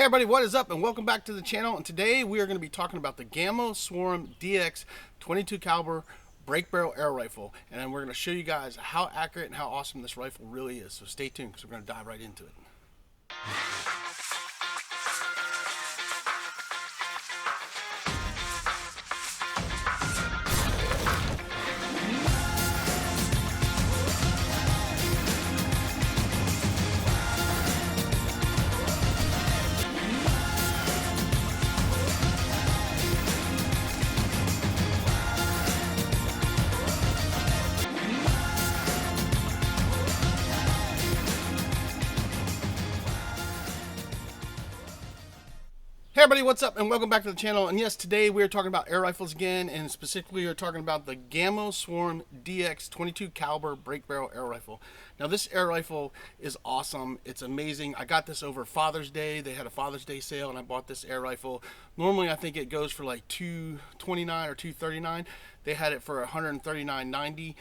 everybody, what is up and welcome back to the channel. And today we are going to be talking about the Gamo Swarm DX 22 caliber break barrel air rifle, and then we're going to show you guys how accurate and how awesome this rifle really is. So stay tuned because we're going to dive right into it. Hey everybody, what's up and welcome back to the channel. And yes, today we're talking about air rifles again, and specifically we're talking about the Gamo Swarm DX 22 caliber break barrel air rifle. Now this air rifle is awesome. It's amazing. I got this over Father's Day. They had a Father's Day sale and I bought this air rifle. Normally I think it goes for like $229 or $239. They had it for $139.90.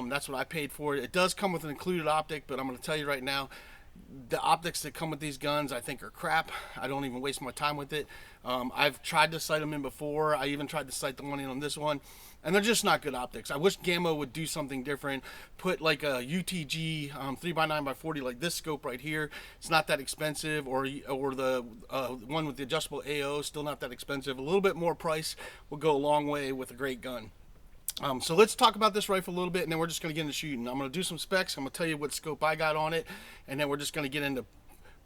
That's what I paid for it. It does come with an included optic, but I'm going to tell you right now, the optics that come with these guns I think are crap. I don't even waste my time with it. I've tried to sight them in before. I even tried to sight the one in on this one, and they're just not good optics. I wish Gamo would do something different, put like a UTG 3x9x40 like this scope right here. It's not that expensive, or the one with the adjustable AO, still not that expensive. A little bit more price will go a long way with a great gun. So let's talk about this rifle a little bit, and then we're just going to get into shooting. I'm going to do some specs. I'm going to tell you what scope I got on it, and then we're just going to get into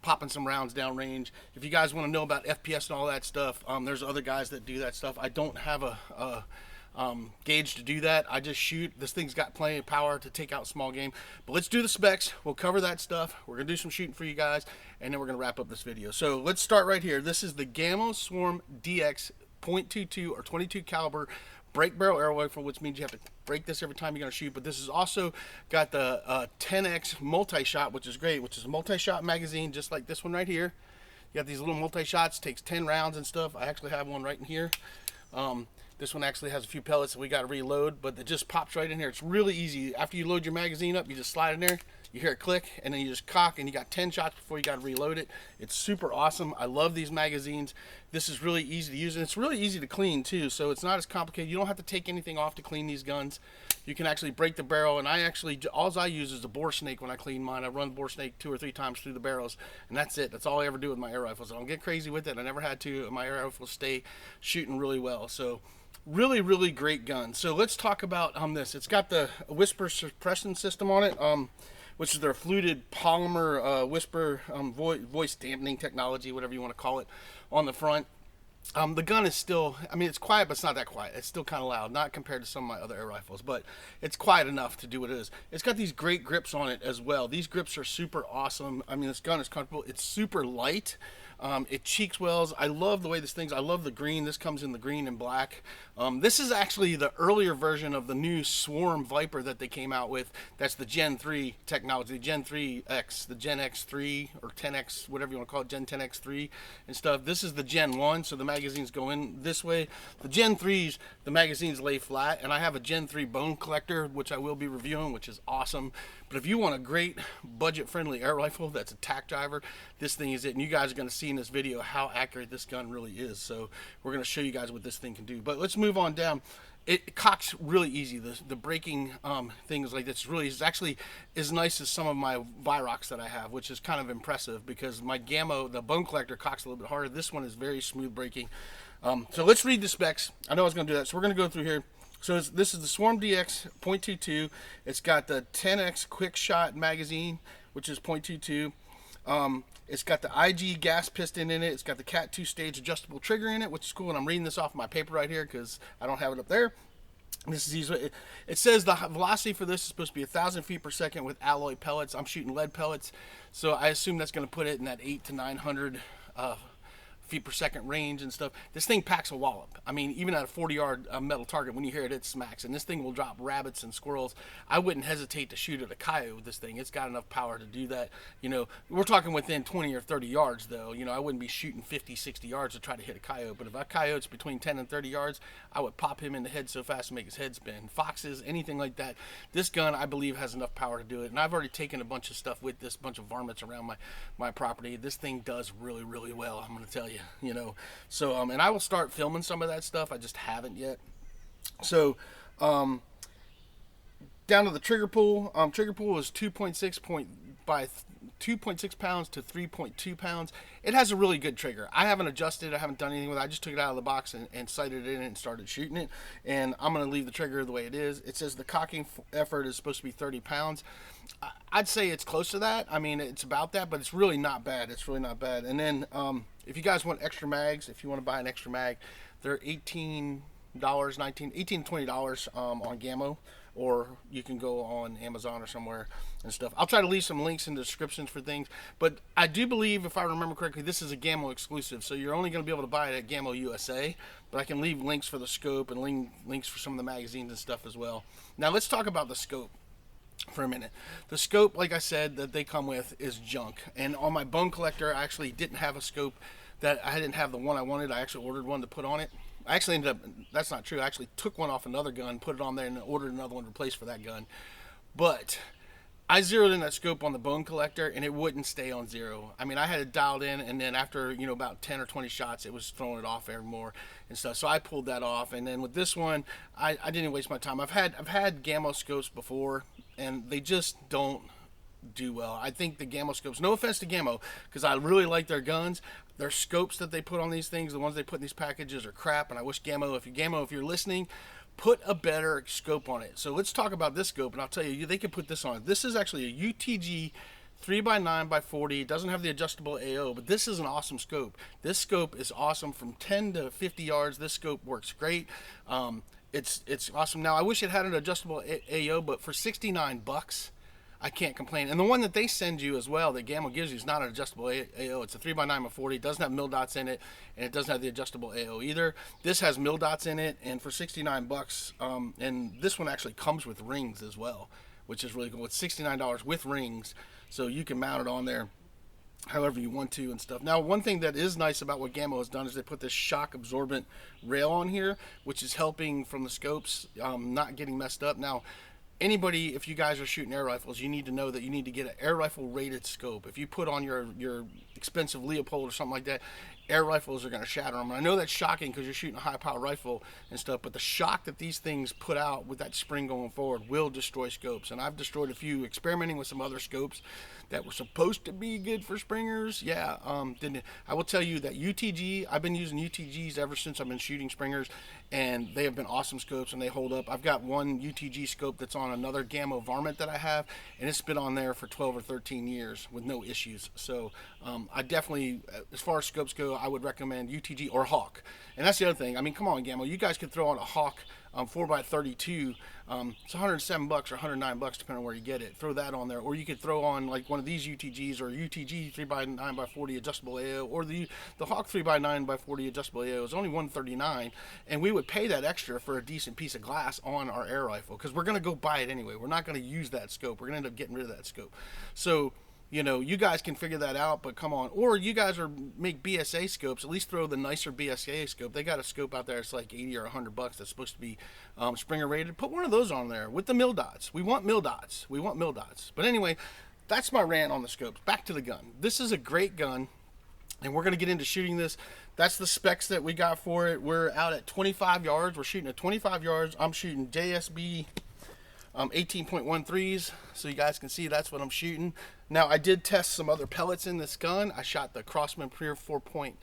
popping some rounds downrange. If you guys want to know about FPS and all that stuff, there's other guys that do that stuff. I don't have a gauge to do that. I just shoot. This thing's got plenty of power to take out small game. But let's do the specs. We'll cover that stuff. We're going to do some shooting for you guys, and then we're going to wrap up this video. So let's start right here. This is the Gamo Swarm DX .22 or 22 caliber break barrel air rifle, which means you have to break this every time you're going to shoot. But this has also got the 10x multi-shot, which is great, which is a multi-shot magazine just like this one right here. You got these little multi-shots, takes 10 rounds and stuff. I actually have one right in here. This one actually has a few pellets that we got to reload, but it just pops right in here. It's really easy. After you load your magazine up, you just slide in there, you hear it click, and then you just cock, and you got 10 shots before you got to reload it. It's super awesome. I love these magazines. This is really easy to use, and it's really easy to clean too, so it's not as complicated. You don't have to take anything off to clean these guns. You can actually break the barrel, and all I use is a bore snake when I clean mine. I run bore snake 2 or 3 times through the barrels, and that's it. That's all I ever do with my air rifles. I don't get crazy with it. I never had to. My air rifles stay shooting really well. So really great gun. So let's talk about this. It's got the whisper suppression system on it, which is their fluted polymer whisper voice dampening technology, whatever you want to call it, on the front. The gun is still, I mean, it's quiet, but it's not that quiet. It's still kind of loud, not compared to some of my other air rifles, but it's quiet enough to do what it is. It's got these great grips on it as well. These grips are super awesome. I mean, this gun is comfortable. It's super light. It cheeks wells. I love the way this thing's, I love the green. This comes in the green and black. This is actually the earlier version of the new Swarm Viper that they came out with. That's the Gen 3 technology, Gen 3X, the Gen X3 or 10X, whatever you want to call it, Gen 10X3 and stuff. This is the Gen 1, so the magazines go in this way. The Gen 3s, the magazines lay flat, and I have a Gen 3 bone collector, which I will be reviewing, which is awesome. But if you want a great budget-friendly air rifle that's a tack driver, this thing is it. And you guys are going to see in this video how accurate this gun really is. So we're going to show you guys what this thing can do. But let's move on down. It cocks really easy. The braking things like this really is actually as nice as some of my Virox that I have, which is kind of impressive because my Gamo, the bone collector, cocks a little bit harder. This one is very smooth braking. So let's read the specs. I know I was going to do that, so we're going to go through here. So this is the Swarm DX .22. It's got the 10x quick shot magazine, which is .22. It's got the IG gas piston in it. It's got the Cat 2 stage adjustable trigger in it, which is cool. And I'm reading this off my paper right here because I don't have it up there. This is easy. It says the velocity for this is supposed to be 1,000 feet per second with alloy pellets. I'm shooting lead pellets, so I assume that's going to put it in that 800 to 900 feet per second range and stuff. This thing packs a wallop. I mean, even at a 40-yard metal target, when you hear it, it smacks. And this thing will drop rabbits and squirrels. I wouldn't hesitate to shoot at a coyote with this thing. It's got enough power to do that. We're talking within 20 or 30 yards, though. I wouldn't be shooting 50, 60 yards to try to hit a coyote. But if a coyote's between 10 and 30 yards, I would pop him in the head so fast and make his head spin. Foxes, anything like that. This gun, I believe, has enough power to do it. And I've already taken a bunch of stuff with this, bunch of varmints around my property. This thing does really, really well, I'm going to tell you. So and I will start filming some of that stuff. I just haven't yet. So down to the trigger pull. Trigger pull is 2.6 pounds to 3.2 pounds. It has a really good trigger. I haven't adjusted. I haven't done anything with it. I just took it out of the box and sighted it in and started shooting it. And I'm going to leave the trigger the way it is. It says the cocking effort is supposed to be 30 pounds. I'd say it's close to that. I mean, it's about that, but it's really not bad. It's really not bad. And then if you guys want extra mags, if you want to buy an extra mag, they're $18 to $20 on Gamo, or you can go on Amazon or somewhere and stuff. I'll try to leave some links in the descriptions for things, but I do believe, if I remember correctly, this is a Gamo exclusive, so you're only going to be able to buy it at Gamo USA, but I can leave links for the scope and links for some of the magazines and stuff as well. Now let's talk about the scope for a minute. The scope, like I said, that they come with is junk, and on my bone collector I actually didn't have a scope. That I didn't have the one I wanted. I actually ordered one to put on it. I actually ended up, that's not true, I actually took one off another gun, put it on there, and ordered another one replaced for that gun. But I zeroed in that scope on the bone collector, and it wouldn't stay on zero. I mean, I had it dialed in, and then after about 10 or 20 shots, it was throwing it off more and stuff. So I pulled that off, and then with this one, I didn't waste my time. I've had Gamo scopes before, and they just don't do well. I think the Gamo scopes, no offense to Gamo, because I really like their guns, their scopes that they put on these things, the ones they put in these packages are crap, and I wish Gamo, if you're listening, put a better scope on it. So let's talk about this scope, and I'll tell you, they could put this on it. This is actually a UTG 3x9x40. It doesn't have the adjustable AO, but this is an awesome scope. This scope is awesome from 10 to 50 yards. This scope works great. It's awesome. Now, I wish it had an adjustable AO, but for $69, I can't complain. And the one that they send you as well, that Gamo gives you, is not an adjustable AO. It's a 3x9x40. It doesn't have mil dots in it, and it doesn't have the adjustable AO either. This has mil dots in it, and for $69, and this one actually comes with rings as well, which is really cool. It's $69 with rings, so you can mount it on there however you want to and stuff. Now, one thing that is nice about what Gamo has done is they put this shock absorbent rail on here, which is helping from the scopes not getting messed up. Now, anybody, if you guys are shooting air rifles, you need to know that you need to get an air rifle rated scope. If you put on your expensive Leopold or something like that, air rifles are going to shatter them. And I know that's shocking because you're shooting a high power rifle and stuff, but the shock that these things put out with that spring going forward will destroy scopes. And I've destroyed a few experimenting with some other scopes that were supposed to be good for springers. Yeah, didn't. I will tell you that UTG, I've been using UTGs ever since I've been shooting springers, and they have been awesome scopes and they hold up. I've got one UTG scope that's on another Gamo varmint that I have, and it's been on there for 12 or 13 years with no issues. So I definitely, as far as scopes go, I would recommend UTG or Hawk. And that's the other thing. I mean, come on, Gamo, you guys could throw on a Hawk 4x32. It's $107 or $109 depending on where you get it. Throw that on there, or you could throw on like one of these UTGs or UTG 3x9x40 adjustable AO, or the Hawk 3x9x40 adjustable AO is only $139, and we would pay that extra for a decent piece of glass on our air rifle because we're gonna go buy it anyway. We're not gonna use that scope. We're gonna end up getting rid of that scope. So you guys can figure that out, but come on. Or you guys make BSA scopes. At least throw the nicer BSA scope. They got a scope out there. It's like 80 or $100 that's supposed to be Springer rated. Put one of those on there with the mil dots. We want mil dots. We want mil dots. But anyway, that's my rant on the scopes. Back to the gun. This is a great gun, and we're going to get into shooting this. That's the specs that we got for it. We're out at 25 yards. We're shooting at 25 yards. I'm shooting JSB 18.13s, so you guys can see that's what I'm shooting. Now, I did test some other pellets in this gun. I shot the Crossman Prier 4.3s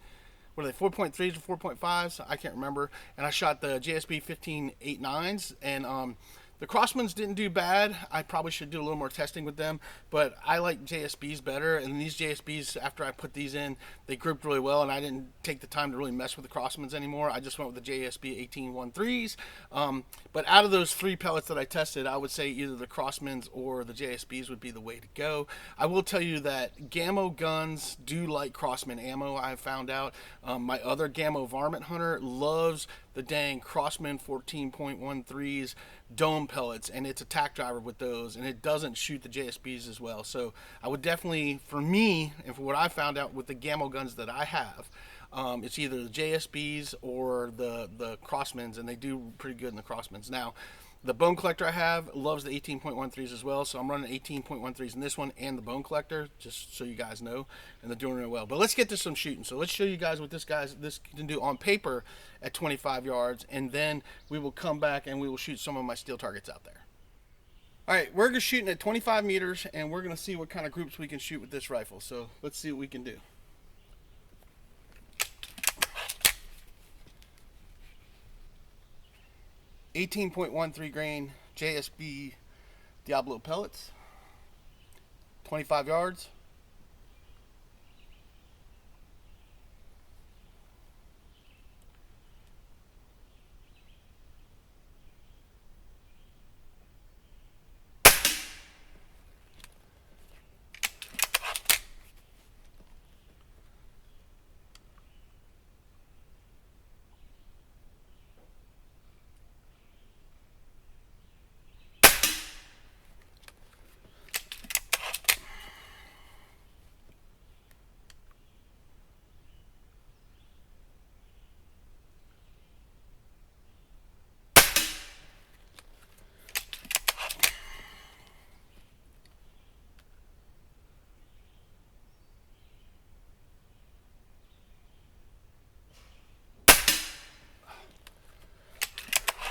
or 4.5s? I can't remember. And I shot the JSB 15.89s, and The Crossmans didn't do bad. I probably should do a little more testing with them, but I like JSBs better. And these JSBs, after I put these in, they grouped really well, and I didn't take the time to really mess with the Crossmans anymore. I just went with the JSB 1813s. But out of those 3 pellets that I tested, I would say either the Crossmans or the JSBs would be the way to go. I will tell you that Gamo guns do like Crossman ammo, I've found out. My other Gamo varmint hunter loves the dang Crossman 14.13s dome pellets, and it's a tack driver with those, and it doesn't shoot the JSBs as well. So I would definitely, for me, and for what I found out with the Gamo guns that I have, it's either the JSBs or the Crossmans, and they do pretty good in the Crossmans. Now, the bone collector I have loves the 18.13s as well, so I'm running 18.13s in this one and the bone collector, just so you guys know, and they're doing really well. But let's get to some shooting. So let's show you guys what this can do on paper at 25 yards, and then we will come back and we will shoot some of my steel targets out there. All right, we're just shooting at 25 meters, and we're going to see what kind of groups we can shoot with this rifle. So let's see what we can do. .13 grain JSB Diablo pellets, 25 yards.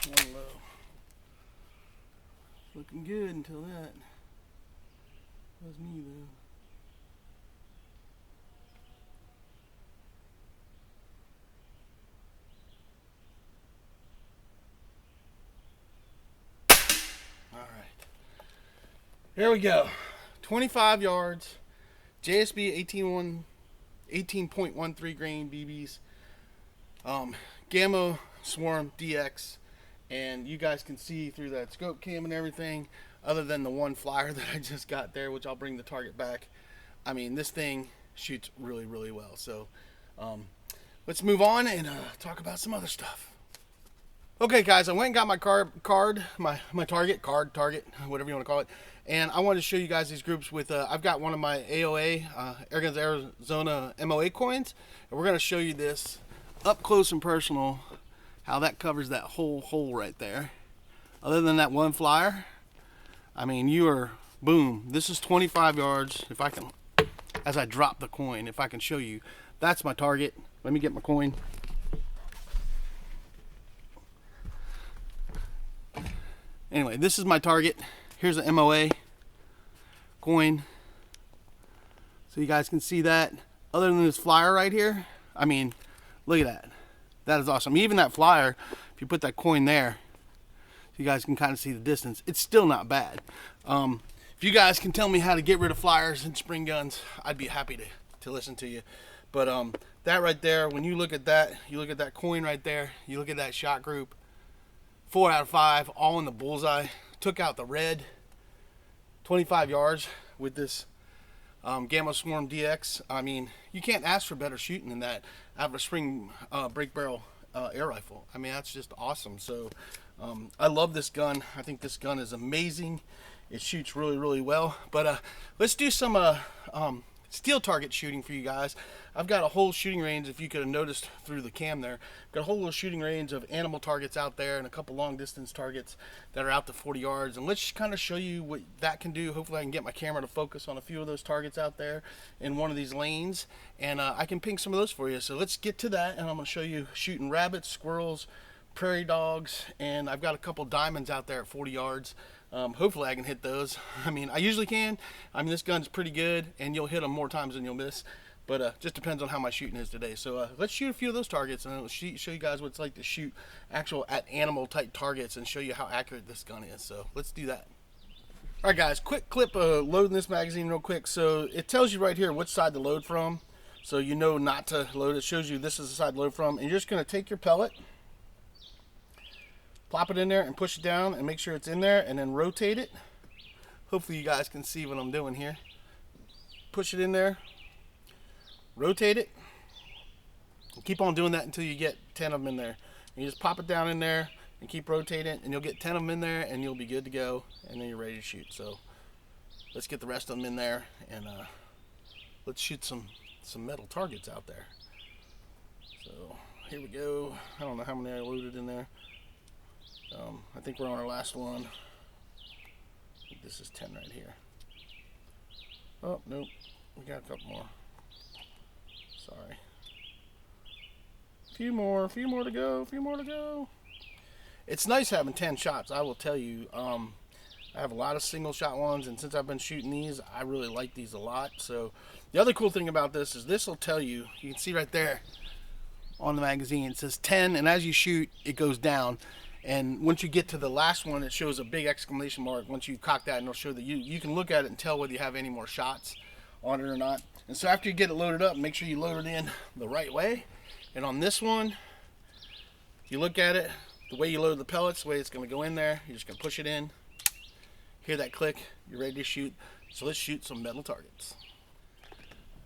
One low. Looking good until that was me though. All right. Here we go. 25 yards. JSB 18.13 grain BBs. Gamo Swarm DX. And you guys can see through that scope cam and everything, other than the one flyer that I just got there, which I'll bring the target back. I mean, this thing shoots really, really well. So let's move on and talk about some other stuff. Okay, guys, I went and got my target, whatever you want to call it. And I wanted to show you guys these groups with, I've got one of my AOA, Airguns Arizona MOA coins. And we're going to show you this up close and personal, how that covers that whole hole right there. Other than that one flyer, I mean, you are, boom. This is 25 yards. If I can, as I drop the coin, if I can show you, that's my target. Let me get my coin. Anyway, this is my target. Here's the MOA coin. So you guys can see that. Other than this flyer right here, I mean, look at that. That is awesome. Even that flyer, if you put that coin there, you guys can kind of see the distance. It's still not bad. If you guys can tell me how to get rid of flyers and spring guns, I'd be happy to listen to you. But that right there, when you look at that coin right there, you look at that shot group, 4 out of 5, all in the bullseye. Took out the red, 25 yards with this Gamo Swarm DX. I mean, you can't ask for better shooting than that out of a spring break barrel air rifle. I mean, that's just awesome. So I love this gun. I think this gun is amazing. It shoots really, really well. But let's do some steel target shooting for you guys. I've got a whole shooting range, if you could have noticed through the cam there. I've got a whole little shooting range of animal targets out there and a couple long distance targets that are out to 40 yards. And let's kind of show you what that can do. Hopefully I can get my camera to focus on a few of those targets out there in one of these lanes. And I can ping some of those for you. So let's get to that, and I'm going to show you shooting rabbits, squirrels, prairie dogs, and I've got a couple diamonds out there at 40 yards. Hopefully I can hit those. I mean, I usually can. I mean, this gun's pretty good, and you'll hit them more times than you'll miss. But just depends on how my shooting is today. So let's shoot a few of those targets, and I'll show you guys what it's like to shoot actual at animal type targets and show you how accurate this gun is. So let's do that. All right, guys, quick clip loading this magazine real quick. So it tells you right here which side to load from, so you know not to load. It shows you this is the side to load from, and you're just going to take your pellet, plop it in there, and push it down, and make sure it's in there, and then rotate it. Hopefully you guys can see what I'm doing here. Push it in there, rotate it, and keep on doing that until you get 10 of them in there. And you just pop it down in there and keep rotating, and you'll get 10 of them in there, and you'll be good to go, and then you're ready to shoot. So let's get the rest of them in there, and let's shoot some metal targets out there. So here we go. I don't know how many I loaded in there. I think we're on our last one. I think this is 10 right here. Oh, nope. We got a couple more. Sorry. A few more to go. It's nice having 10 shots, I will tell you. I have a lot of single shot ones, and since I've been shooting these, I really like these a lot. So the other cool thing about this is this will tell you, you can see right there on the magazine, it says 10, and as you shoot, it goes down. And once you get to the last one, it shows a big exclamation mark. Once you cock that, and it'll show that you can look at it and tell whether you have any more shots on it or not. And so after you get it loaded up, make sure you load it in the right way. And on this one, if you look at it, the way you load the pellets, the way it's going to go in there, you're just going to push it in. Hear that click, you're ready to shoot. So let's shoot some metal targets.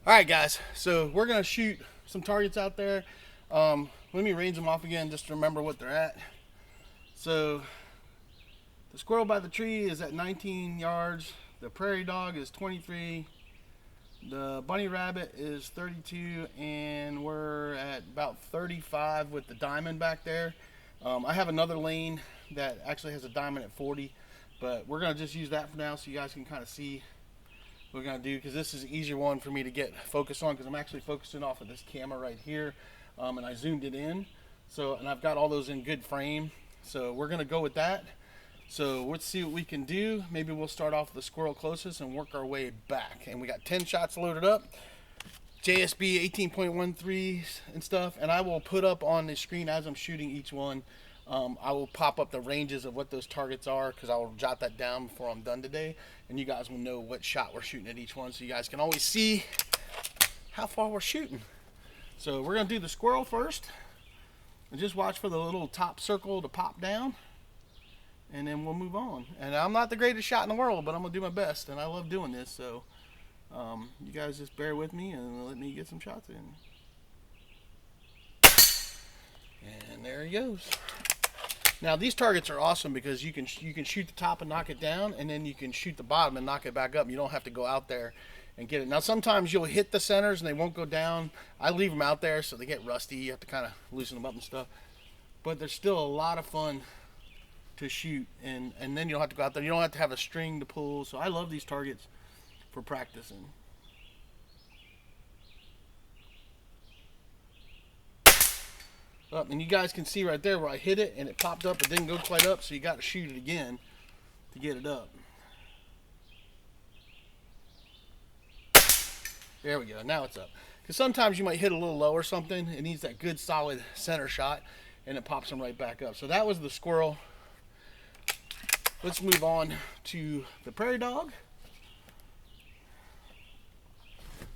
All right, guys, so we're going to shoot some targets out there. Let me range them off again just to remember what they're at. So the squirrel by the tree is at 19 yards. The prairie dog is 23. The bunny rabbit is 32, and we're at about 35 with the diamond back there. I have another lane that actually has a diamond at 40, but we're going to just use that for now so you guys can kind of see what we're going to do, because this is an easier one for me to get focused on, because I'm actually focusing off of this camera right here, and I zoomed it in. So, and I've got all those in good frame. So we're going to go with that. So let's see what we can do. Maybe we'll start off with the squirrel closest and work our way back. And we got 10 shots loaded up. JSB 18.13s and stuff. And I will put up on the screen as I'm shooting each one. I will pop up the ranges of what those targets are, because I will jot that down before I'm done today. And you guys will know what shot we're shooting at each one, so you guys can always see how far we're shooting. So we're going to do the squirrel first. And just watch for the little top circle to pop down, and then we'll move on. And I'm not the greatest shot in the world, but I'm going to do my best, and I love doing this. So you guys just bear with me and let me get some shots in. And there he goes. Now these targets are awesome because you can shoot the top and knock it down, and then you can shoot the bottom and knock it back up. You don't have to go out there and get it. Now sometimes you'll hit the centers and they won't go down. I leave them out there so they get rusty. You have to kind of loosen them up and stuff. But they're still a lot of fun to shoot, and then you don't have to go out there. You don't have to have a string to pull. So I love these targets for practicing. Up, and you guys can see right there where I hit it and it popped up. It didn't go quite up, so you got to shoot it again to get it up. There we go. Now it's up. Because sometimes you might hit a little low or something. It needs that good solid center shot, and it pops them right back up. So that was the squirrel. Let's move on to the prairie dog.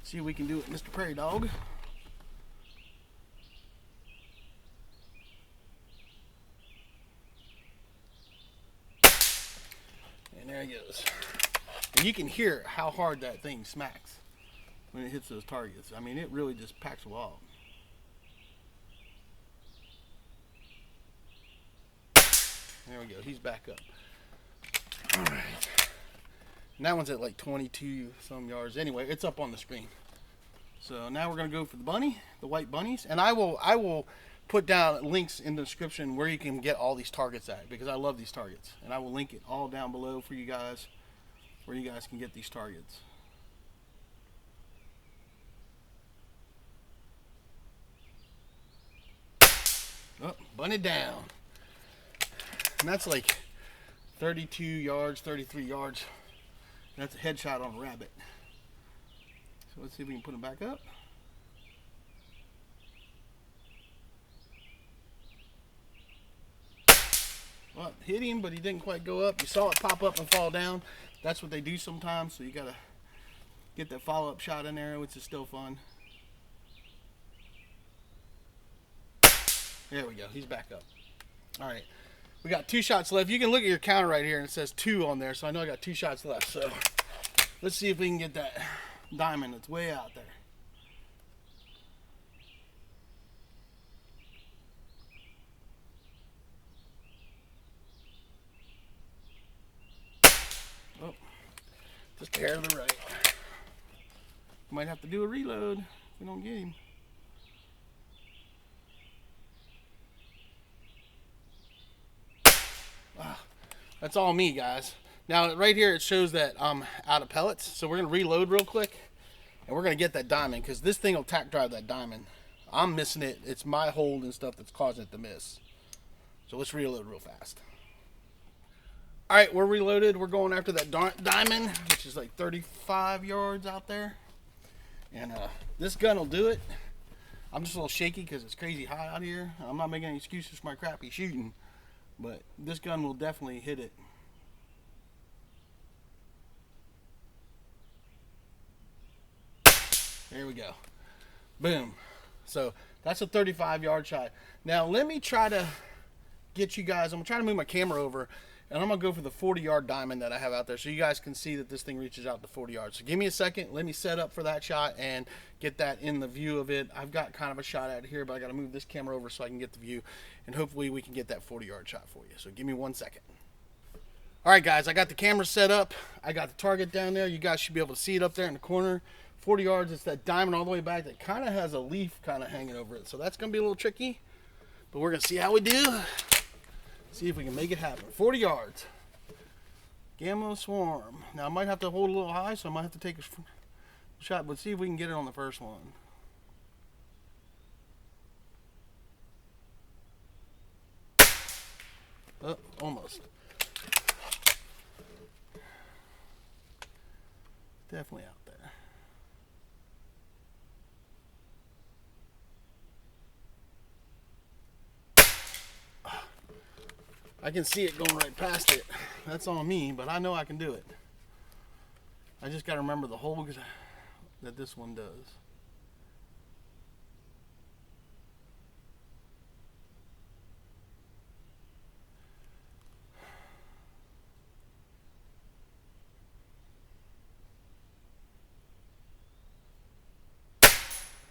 See what we can do with Mr. Prairie Dog. And there he goes. And you can hear how hard that thing smacks when it hits those targets. I mean, it really just packs a wall. There we go. He's back up. All right. And that one's at like 22 some yards. Anyway, it's up on the screen. So now we're going to go for the bunny, the white bunnies. And I will put down links in the description where you can get all these targets at, because I love these targets. And I will link it all down below for you guys, where you guys can get these targets. Oh, bunny down. And that's like 32 yards, 33 yards. That's a headshot on a rabbit. So let's see if we can put him back up. Well, hit him, but he didn't quite go up. You saw it pop up and fall down. That's what they do sometimes, so you gotta get that follow-up shot in there, which is still fun. There we go, he's back up. All right, we got 2 shots left. You can look at your counter right here, and it says 2 on there, so I know I got 2 shots left. So let's see if we can get that diamond that's way out there. Oh, just hair to the right. Might have to do a reload if we don't get him. That's all me, guys. Now, right here, it shows that I'm out of pellets. So we're going to reload real quick. And we're going to get that diamond, because this thing will tack drive that diamond. I'm missing it. It's my hold and stuff that's causing it to miss. So let's reload real fast. All right, we're reloaded. We're going after that diamond, which is like 35 yards out there. And this gun will do it. I'm just a little shaky because it's crazy hot out here. I'm not making any excuses for my crappy shooting. But this gun will definitely hit it. There we go. Boom. So that's a 35-yard shot. Now let me try to get you guys, I'm going to try to move my camera over, and I'm going to go for the 40-yard diamond that I have out there so you guys can see that this thing reaches out to 40 yards. So give me a second. Let me set up for that shot and get that in the view of it. I've got kind of a shot out here, but I got to move this camera over so I can get the view, and hopefully we can get that 40-yard shot for you. So give me 1 second. All right, guys, I got the camera set up. I got the target down there. You guys should be able to see it up there in the corner. 40 yards, it's that diamond all the way back that kind of has a leaf kind of hanging over it. So that's going to be a little tricky, but we're going to see how we do. See if we can make it happen. 40 yards. Gamo Swarm. Now I might have to hold a little high, so I might have to take a shot, but see if we can get it on the first one. Oh, almost. Definitely out there. I can see it going right past it. That's on me, but I know I can do it. I just got to remember the hole that this one does.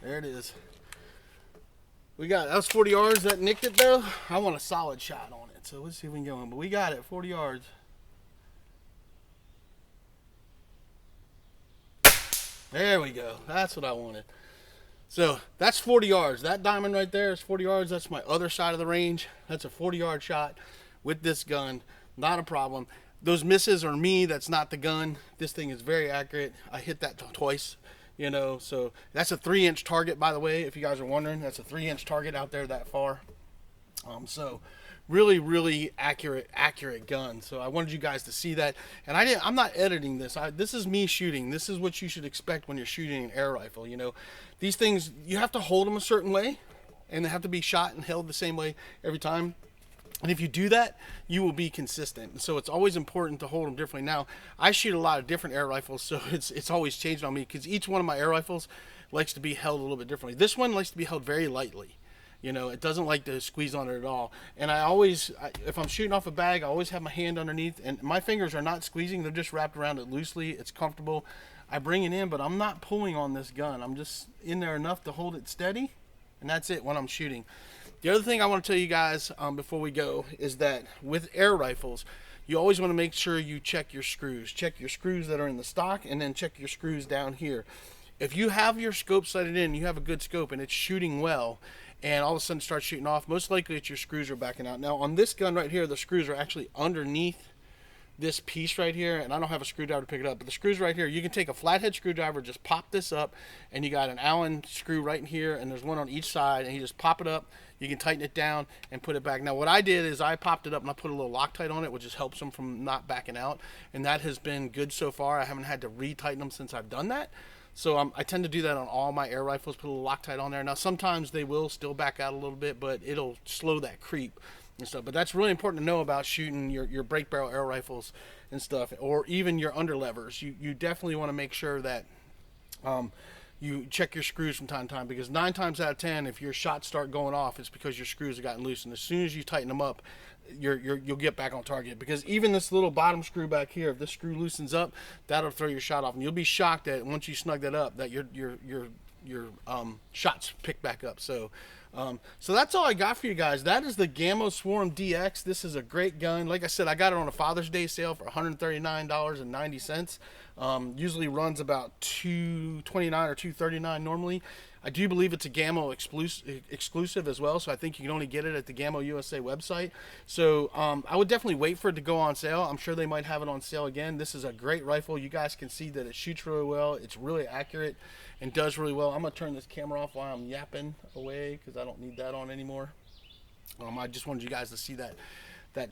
There it is. We got, that was 40 yards. That nicked it though. I want a solid shot on it. So let's see if we can get one. But we got it, 40 yards. There we go. That's what I wanted. So that's 40 yards. That diamond right there is 40 yards. That's my other side of the range. That's a 40-yard shot with this gun. Not a problem. Those misses are me. That's not the gun. This thing is very accurate. I hit that twice. You know, so that's a 3-inch target, by the way, if you guys are wondering. That's a 3-inch target out there that far. So really accurate gun. So I wanted you guys to see that. And I'm not editing this. This is me shooting. This is what you should expect when you're shooting an air rifle. You know, these things, you have to hold them a certain way, and they have to be shot and held the same way every time. And if you do that, you will be consistent. So it's always important to hold them differently. Now, I shoot a lot of different air rifles, so it's always changed on me, because each one of my air rifles likes to be held a little bit differently. This one likes to be held very lightly. You know, it doesn't like to squeeze on it at all. And if I'm shooting off a bag, I always have my hand underneath, and my fingers are not squeezing. They're just wrapped around it loosely. It's comfortable. I bring it in, but I'm not pulling on this gun. I'm just in there enough to hold it steady, and that's it when I'm shooting. The other thing I want to tell you guys before we go is that with air rifles, you always want to make sure you check your screws. Check your screws that are in the stock, and then check your screws down here. If you have your scope sighted in, you have a good scope, and it's shooting well, and all of a sudden starts shooting off, most likely it's your screws are backing out. Now on this gun right here, the screws are actually underneath this piece right here, and I don't have a screwdriver to pick it up, but the screws right here, you can take a flathead screwdriver, just pop this up, and you got an Allen screw right in here, and there's one on each side, and you just pop it up. You can tighten it down and put it back. Now what I did is I popped it up and I put a little Loctite on it, which just helps them from not backing out, and that has been good so far. I haven't had to re-tighten them since I've done that. So I tend to do that on all my air rifles, put a little Loctite on there. Now sometimes they will still back out a little bit, but it'll slow that creep. and stuff. But that's really important to know about shooting your break barrel arrow rifles and stuff, or even your underlevers. You definitely want to make sure that you check your screws from time to time, because 9 times out of 10, if your shots start going off, it's because your screws have gotten loose, and as soon as you tighten them up, you'll get back on target. Because even this little bottom screw back here, if this screw loosens up, that'll throw your shot off, and you'll be shocked that once you snug that up, that your shots pick back up. So that's all I got for you guys. That is the Gamo Swarm DX. This is a great gun. Like I said, I got it on a Father's Day sale for $139.90. Usually runs about $229 or $239 normally. I do believe it's a Gamo exclusive as well, so I think you can only get it at the Gamo USA website. So I would definitely wait for it to go on sale. I'm sure they might have it on sale again. This is a great rifle. You guys can see that it shoots really well. It's really accurate and does really well. I'm going to turn this camera off while I'm yapping away because I don't need that on anymore. I just wanted you guys to see that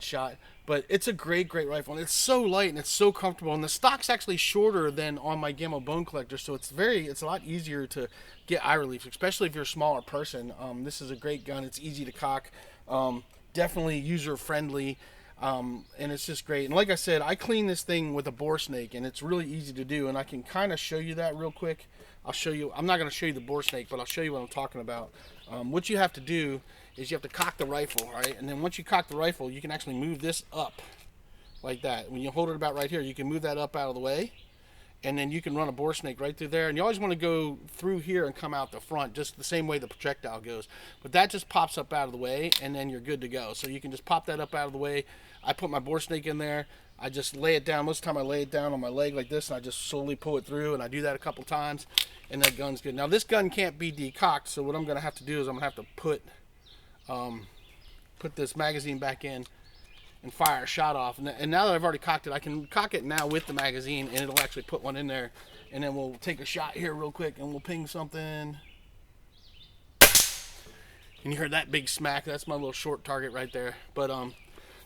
shot. But it's a great rifle, and it's so light and it's so comfortable, and the stock's actually shorter than on my Gamo Bone Collector, so it's a lot easier to get eye relief, especially if you're a smaller person. This is a great gun. It's easy to cock, definitely user friendly, and it's just great. And like I said, I clean this thing with a bore snake, and it's really easy to do, and I can kind of show you that real quick. I'll show you. I'm not going to show you the bore snake, but I'll show you what I'm talking about. What you have to do is you have to cock the rifle, right? And then once you cock the rifle, you can actually move this up like that. When you hold it about right here, you can move that up out of the way, and then you can run a bore snake right through there. And you always want to go through here and come out the front, just the same way the projectile goes. But that just pops up out of the way, and then you're good to go. So you can just pop that up out of the way. I put my bore snake in there. I just lay it down. Most of the time I lay it down on my leg like this, and I just slowly pull it through, and I do that a couple times, and that gun's good. Now this gun can't be decocked, so what I'm going to have to do is I'm going to have to put this magazine back in and fire a shot off. And now that I've already cocked it, I can cock it now with the magazine, and it'll actually put one in there. And then we'll take a shot here real quick, and we'll ping something. And you heard that big smack. That's my little short target right there. But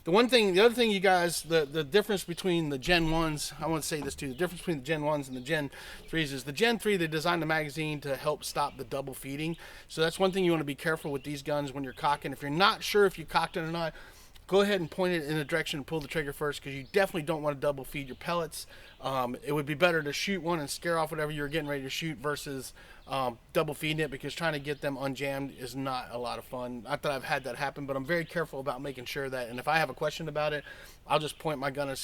the other thing, you guys, the difference between the Gen 1s, I want to say this too, the difference between the Gen 1s and the Gen 3s is the Gen 3, they designed the magazine to help stop the double feeding. So that's one thing you want to be careful with these guns when you're cocking. If you're not sure if you cocked it or not, go ahead and point it in a direction and pull the trigger first, because you definitely don't want to double feed your pellets. It would be better to shoot one and scare off whatever you're getting ready to shoot versus double feeding it, because trying to get them unjammed is not a lot of fun. Not that I've had that happen, but I'm very careful about making sure that, and if I have a question about it, I'll just point my gun in a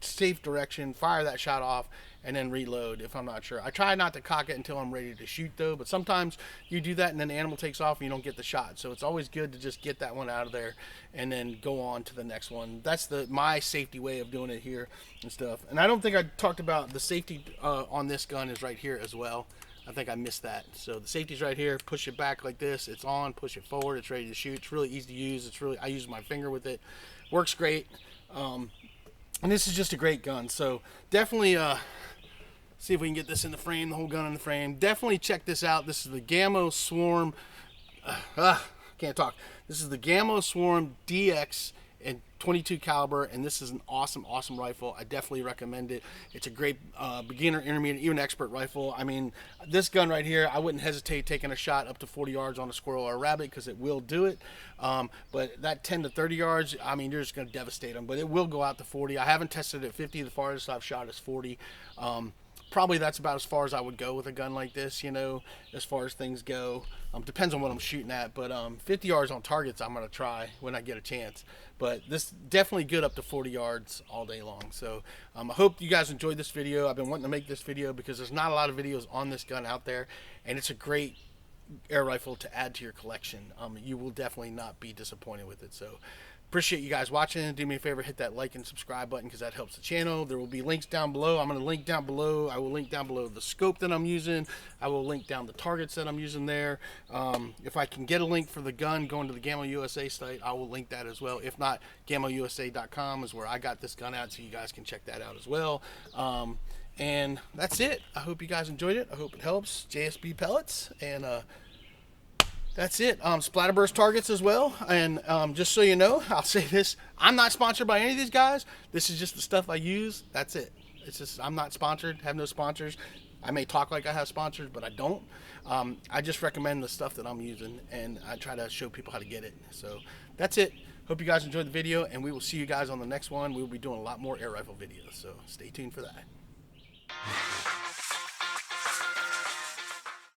safe direction, fire that shot off, and then reload if I'm not sure. I try not to cock it until I'm ready to shoot though, but sometimes you do that and then the animal takes off and you don't get the shot. So it's always good to just get that one out of there and then go on to the next one. That's my safety way of doing it here and stuff. And I don't think I talked about the safety on this gun is right here as well. I think I missed that. So the safety's right here. Push it back like this. It's on. Push it forward. It's ready to shoot. It's really easy to use. I use my finger with it. Works great. And this is just a great gun. So definitely see if we can get this in the frame, the whole gun in the frame. Definitely check this out. This is the Gamo Swarm. Can't talk. This is the Gamo Swarm DX and 22 caliber, and this is an awesome rifle. I definitely recommend it. It's a great beginner, intermediate, even expert rifle. I mean, this gun right here, I wouldn't hesitate taking a shot up to 40 yards on a squirrel or a rabbit, because it will do it. But that 10 to 30 yards, I mean, you're just going to devastate them, but it will go out to 40. I haven't tested it at 50. The farthest I've shot is 40. Probably that's about as far as I would go with a gun like this, as far as things go. Depends on what I'm shooting at, but 50 yards on targets I'm going to try when I get a chance. But this definitely good up to 40 yards all day long. So I hope you guys enjoyed this video. I've been wanting to make this video because there's not a lot of videos on this gun out there, and it's a great air rifle to add to your collection. You will definitely not be disappointed with it. So appreciate you guys watching. Do me a favor, hit that like and subscribe button, because that helps the channel. There will be links down below. I'm going to link down below. I will link down below the scope that I'm using. I will link down the targets that I'm using there. If I can get a link for the gun going to the Gamo USA site, I will link that as well. If not, GamoUSA.com is where I got this gun at, so you guys can check that out as well. And that's it. I hope you guys enjoyed it. I hope it helps. JSB pellets, and that's it. Splatterburst targets as well. And just so you know, I'll say this: I'm not sponsored by any of these guys. This is just the stuff I use. That's it. It's just, I'm not sponsored. Have no sponsors. I may talk like I have sponsors, but I don't. I just recommend the stuff that I'm using, and I try to show people how to get it. So that's it. Hope you guys enjoyed the video, and we will see you guys on the next one. We'll be doing a lot more air rifle videos, so stay tuned for that.